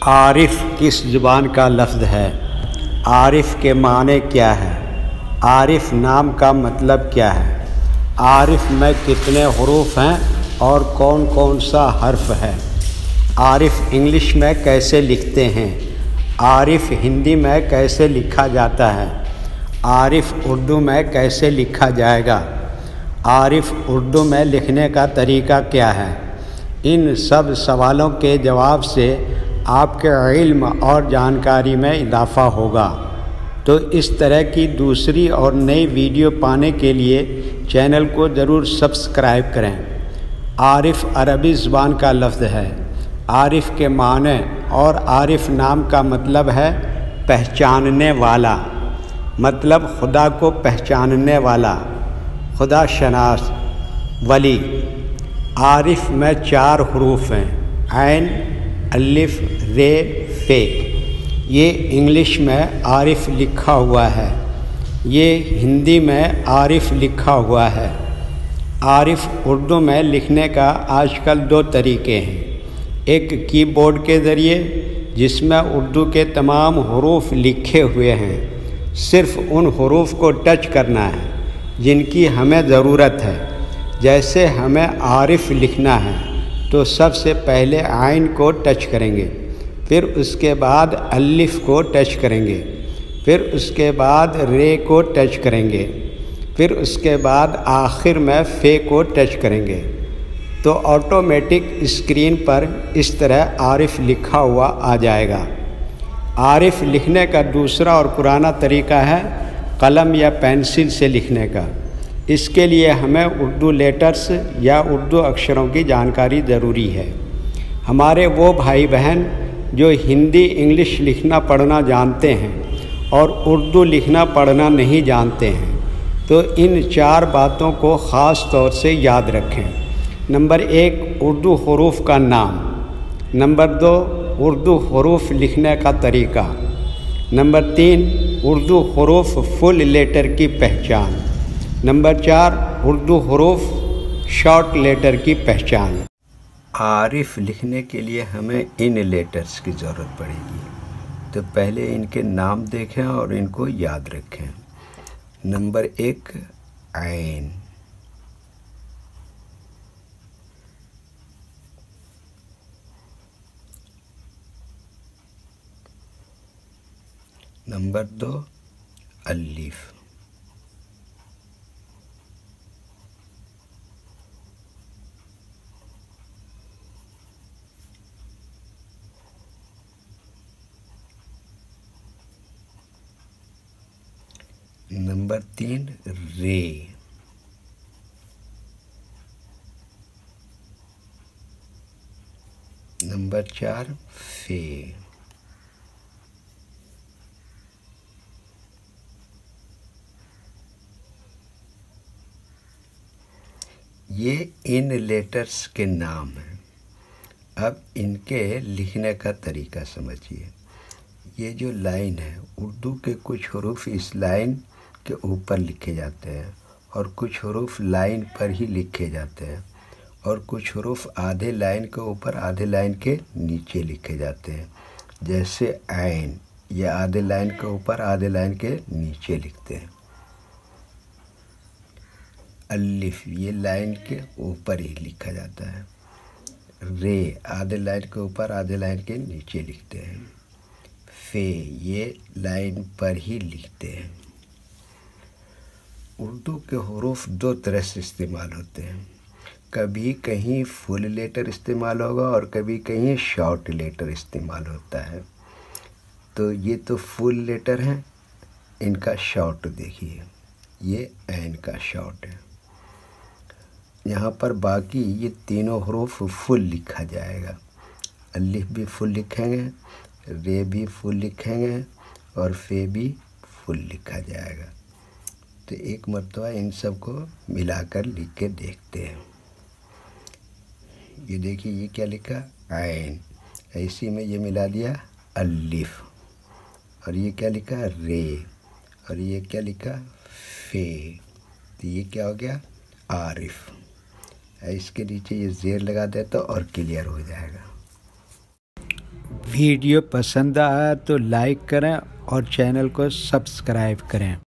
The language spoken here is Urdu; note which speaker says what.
Speaker 1: عارف کس زبان کا لفظ ہے؟ عارف کے معنی کیا ہے؟ عارف نام کا مطلب کیا ہے؟ عارف میں کتنے حروف ہیں اور کون کون سا حرف ہے؟ عارف انگلش میں کیسے لکھتے ہیں؟ عارف ہندی میں کیسے لکھا جاتا ہے؟ عارف اردو میں کیسے لکھا جائے گا؟ عارف اردو میں لکھنے کا طریقہ کیا ہے؟ ان سب سوالوں کے جواب سے آپ کے علم اور جانکاری میں اضافہ ہوگا۔ تو اس طرح کی دوسری اور نئی ویڈیو پانے کے لیے چینل کو ضرور سبسکرائب کریں۔ عارف عربی زبان کا لفظ ہے۔ عارف کے معنی اور عارف نام کا مطلب ہے پہچاننے والا، مطلب خدا کو پہچاننے والا، خدا شناس، ولی۔ عارف میں 4 حروف ہیں: عین، الف، ر، ف۔ یہ انگلش میں عارف لکھا ہوا ہے، یہ ہندی میں عارف لکھا ہوا ہے۔ عارف اردو میں لکھنے کا آج کل 2 طریقے ہیں، ایک کی بورڈ کے ذریعے جس میں اردو کے تمام حروف لکھے ہوئے ہیں، صرف ان حروف کو ٹچ کرنا ہے جن کی ہمیں ضرورت ہے۔ جیسے ہمیں عارف لکھنا ہے تو سب سے پہلے عین کو ٹچ کریں گے، پھر اس کے بعد الف کو ٹچ کریں گے، پھر اس کے بعد ر کو ٹچ کریں گے، پھر اس کے بعد آخر میں ف کو ٹچ کریں گے، تو آٹومیٹک اسکرین پر اس طرح عارف لکھا ہوا آ جائے گا۔ عارف لکھنے کا دوسرا اور پرانا طریقہ ہے قلم یا پینسل سے لکھنے کا۔ اس کے لیے ہمیں اردو لیٹرز یا اردو اکشروں کی جانکاری ضروری ہے۔ ہمارے وہ بھائی بہن جو ہندی انگلش لکھنا پڑھنا جانتے ہیں اور اردو لکھنا پڑھنا نہیں جانتے ہیں تو ان 4 باتوں کو خاص طور سے یاد رکھیں۔ نمبر 1، اردو حروف کا نام۔ نمبر 2، اردو حروف لکھنے کا طریقہ۔ نمبر 3، اردو حروف فل لیٹر کی پہچان۔ نمبر 4، اردو حروف شارٹ لیٹر کی پہچان۔ عارف لکھنے کے لیے ہمیں ان لیٹرز کی ضرورت پڑے گی، تو پہلے ان کے نام دیکھیں اور ان کو یاد رکھیں۔ نمبر 1، عین۔ نمبر 2، الف۔ نمبر 3، ر۔ نمبر 4، ف۔ یہ ان لیٹرز کے نام ہیں۔ اب ان کے لکھنے کا طریقہ سمجھیے۔ یہ جو لائن ہے، اردو کے کچھ حروف اس لائن کے اوپر لکھے جاتے ہیں اور کچھ حروف لائن پر ہی لکھے جاتے ہیں، اور کچھ حروف آدھے لائن کے اوپر آدھے لائن کے نیچے لکھے جاتے ہیں۔ جیسے عین، یہ آدھے لائن کے اوپر آدھے لائن کے نیچے لکھتے ہیں۔ الف، یہ لائن کے اوپر ہی لکھا جاتا ہے۔ ر، آدھے لائن کے اوپر آدھے لائن کے نیچے لکھتے ہیں۔ ف، یہ لائن پر ہی لکھتے ہیں۔ اردو کے حروف 2 طرح سے استعمال ہوتے ہیں، کبھی کہیں فل لیٹر استعمال ہوگا اور کبھی کہیں شارٹ لیٹر استعمال ہوتا ہے۔ تو یہ تو فل لیٹر ہیں، ان کا شارٹ دیکھیے، یہ عین کا شارٹ ہے۔ یہاں پر باقی یہ تینوں حروف فل لکھا جائے گا۔ الف بھی فل لکھیں گے، ر بھی فل لکھیں گے اور ف بھی فل لکھا جائے گا۔ تو ایک مرتبہ ان سب کو ملا کر لکھ کے دیکھتے ہیں۔ یہ دیکھیے، یہ کیا لکھا؟ عین۔ ایسی میں یہ ملا دیا الف، اور یہ کیا لکھا؟ ر، اور یہ کیا لکھا؟ ف۔ تو یہ کیا ہو گیا؟ عارف۔ اس کے نیچے یہ زیر لگا دے تو اور کلیئر ہو جائے گا۔ ویڈیو پسند آیا تو لائک کریں اور چینل کو سبسکرائب کریں۔